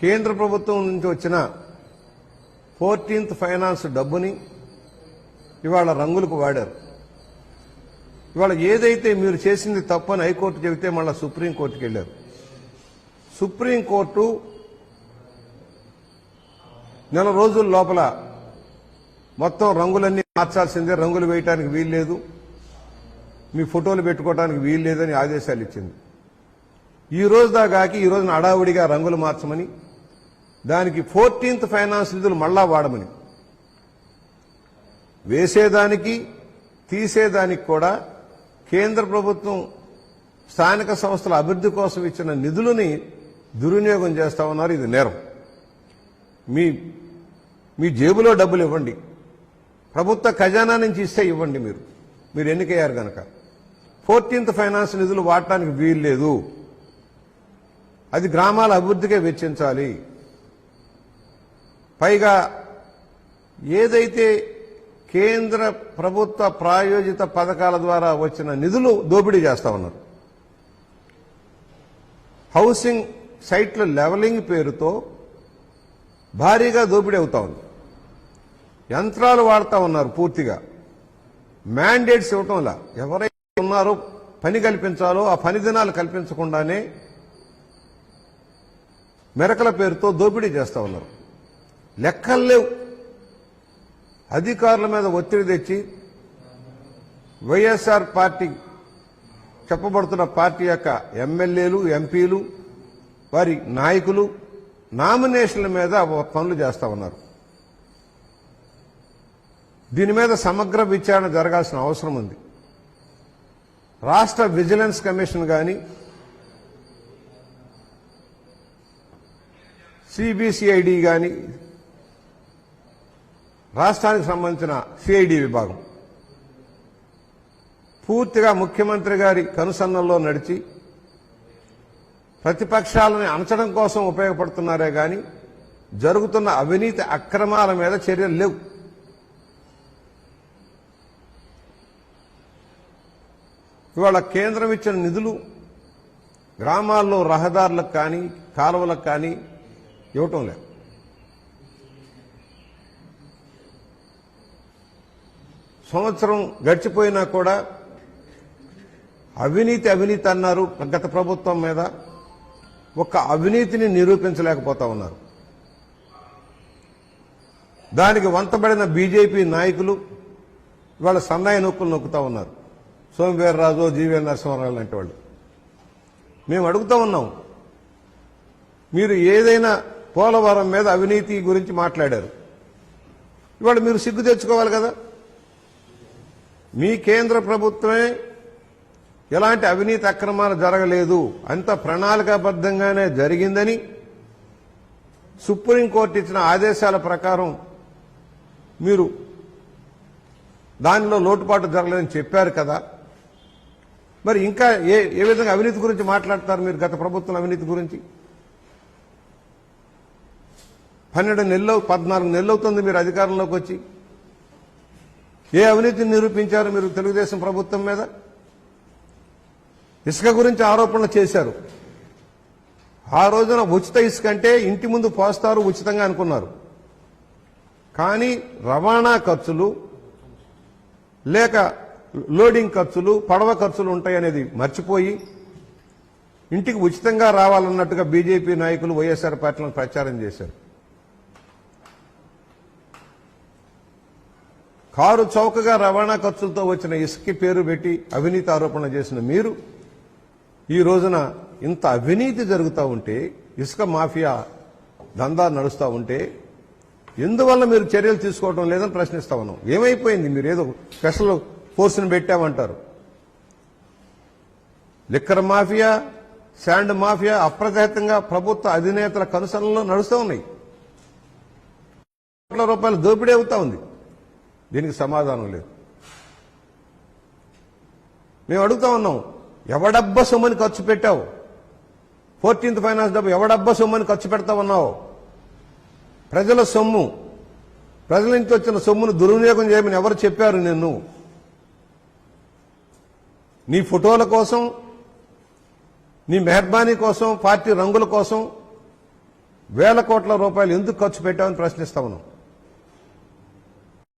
కేంద్ర ప్రభుత్వం నుంచి వచ్చిన 14th ఫైనాన్స్ డబ్బుని ఇవాళ రంగులకు వాడారు. ఇవాళ ఏదైతే మీరు చేసింది తప్పని హైకోర్టు చెబితే మళ్ళా సుప్రీంకోర్టుకి వెళ్లారు. సుప్రీంకోర్టు నెల రోజుల లోపల మొత్తం రంగులన్నీ మార్చాల్సిందే, రంగులు వేయటానికి వీల్లేదు, మీ ఫోటోలు పెట్టుకోవడానికి వీల్లేదని ఆదేశాలు ఇచ్చింది. ఈ రోజు దాకాకి ఈ రోజున అడావుడిగా రంగులు మార్చమని, దానికి 14th ఫైనాన్స్ నిధులు మళ్లా వాడమని, వేసేదానికి తీసేదానికి కూడా కేంద్ర ప్రభుత్వం స్థానిక సంస్థల అభివృద్ధి కోసం ఇచ్చిన నిధులని దుర్వినియోగం చేస్తా ఉన్నారు. ఇది నేరం. మీ జేబులో డబ్బులు ఇవ్వండి, ప్రభుత్వ ఖజానా నుంచి ఇస్తే ఇవ్వండి. మీరు ఎన్నికయ్యారు కనుక 14th ఫైనాన్స్ నిధులు వాడటానికి వీల్లేదు. అది గ్రామాల అభివృద్ధికే వెచ్చించాలి. పైగా ఏదైతే కేంద్ర ప్రభుత్వ ప్రాయోజిత పథకాల ద్వారా వచ్చిన నిధులు దోపిడీ చేస్తా ఉన్నారు. హౌసింగ్ సైట్ల లెవలింగ్ పేరుతో భారీగా దోపిడీ అవుతా ఉంది. యంత్రాలు వాడుతూ ఉన్నారు. పూర్తిగా మ్యాండేట్స్ ఇవ్వటంలా ఎవరైతే ఉన్నారో పని కల్పించాలో ఆ పని దినాలు కల్పించకుండానే మెరకల పేరుతో దోపిడీ చేస్తా ఉన్నారు. లెక్కలు లేవు. అధికారుల మీద ఒత్తిడి తెచ్చి వైఎస్ఆర్ పార్టీ చెప్పబడుతున్న పార్టీ యొక్క ఎమ్మెల్యేలు, ఎంపీలు, వారి నాయకులు నామినేషన్ల మీద పనులు చేస్తా ఉన్నారు. దీని మీద సమగ్ర విచారణ జరగాల్సిన అవసరం ఉంది. రాష్ట్ర విజిలెన్స్ కమిషన్ కానీ, సిబిసిఐడి కానీ, రాష్ట్రానికి సంబంధించిన సిఐడి విభాగం పూర్తిగా ముఖ్యమంత్రి గారి కనుసన్నల్లో నడిచి ప్రతిపక్షాలని అణచడం కోసం ఉపయోగపడుతున్నారే గాని జరుగుతున్న అవినీతి అక్రమాల మీద చర్యలు లేవు. ఇవాళ కేంద్రం ఇచ్చిన నిధులు గ్రామాల్లో రహదారులకు కానీ కాలువలకు కానీ ఇవ్వటం లేదు. సంవత్సరం గడిచిపోయినా కూడా అవినీతి అన్నారు గత ప్రభుత్వం మీద. ఒక్క అవినీతిని నిరూపించలేకపోతా ఉన్నారు. దానికి వంతబడిన బీజేపీ నాయకులు ఇవాళ సన్నాయి నొక్కులు నొక్కుతా ఉన్నారు. సోమవీర్రాజు, జీవీఎల్ నరసింహారావు లాంటి వాళ్ళు. మేము అడుగుతా ఉన్నాం, మీరు ఏదైనా పోలవరం మీద అవినీతి గురించి మాట్లాడారు. ఇవాళ మీరు సిగ్గు తెచ్చుకోవాలి కదా. మీ కేంద్ర ప్రభుత్వమే ఎలాంటి అవినీతి అక్రమాలు జరగలేదు, అంత ప్రణాళికాబద్ధంగానే జరిగిందని సుప్రీంకోర్టు ఇచ్చిన ఆదేశాల ప్రకారం మీరు దానిలో లోటుపాటు జరగలేదని చెప్పారు కదా. మరి ఇంకా ఏ విధంగా అవినీతి గురించి మాట్లాడతారు మీరు? గత ప్రభుత్వం అవినీతి గురించి 14 నెలలు అవుతుంది మీరు అధికారంలోకి వచ్చి. ఏ అవినీతిని నిరూపించారు మీరు తెలుగుదేశం ప్రభుత్వం మీద? ఇసుక గురించి ఆరోపణలు చేశారు. ఆ రోజున ఉచిత ఇసుక అంటే ఇంటి ముందు పోస్తారు ఉచితంగా అనుకున్నారు. కానీ రవాణా ఖర్చులు, లేక లోడింగ్ ఖర్చులు, పడవ ఖర్చులు ఉంటాయనేది మర్చిపోయి ఇంటికి ఉచితంగా రావాలన్నట్టుగా బీజేపీ నాయకులు వైఎస్ఆర్ పార్టీలను ప్రచారం చేశారు. కారు చౌకగా రవాణా ఖర్చులతో వచ్చిన ఇసుక పేరు పెట్టి అవినీతి ఆరోపణలు చేసిన మీరు ఈ రోజున ఇంత అవినీతి జరుగుతూ ఉంటే, ఇసుక మాఫియా దందా నడుస్తూ ఉంటే ఎందువల్ల మీరు చర్యలు తీసుకోవడం లేదని ప్రశ్నిస్తా ఉన్నాం. ఏమైపోయింది? మీరు ఏదో స్పెషల్ ఫోర్స్ని పెట్టామంటారు. లిక్కర్ మాఫియా, శాండ్ మాఫియా అప్రతిహతంగా ప్రభుత్వ అధినేతల కనుసరణలో నడుస్తూ ఉన్నాయి. కోట్ల రూపాయలు దోపిడీ అవుతా ఉంది. దీనికి సమాధానం లేదు. మేము అడుగుతా ఉన్నాం, ఎవడబ్బా సొమ్మని ఖర్చు పెట్టావు? 14th ఫైనాన్స్ డబ్బు ఎవడబ్బా సొమ్మని ఖర్చు పెడతా ఉన్నావు? ప్రజల సొమ్ము, ప్రజల నుంచి వచ్చిన సొమ్మును దుర్వినియోగం చేయమని ఎవరు చెప్పారు నిన్ను? నీ ఫోటోల కోసం, నీ మెహర్బానీ కోసం, పార్టీ రంగుల కోసం వేల కోట్ల రూపాయలు ఎందుకు ఖర్చు పెట్టామని ప్రశ్నిస్తా ఉన్నాం.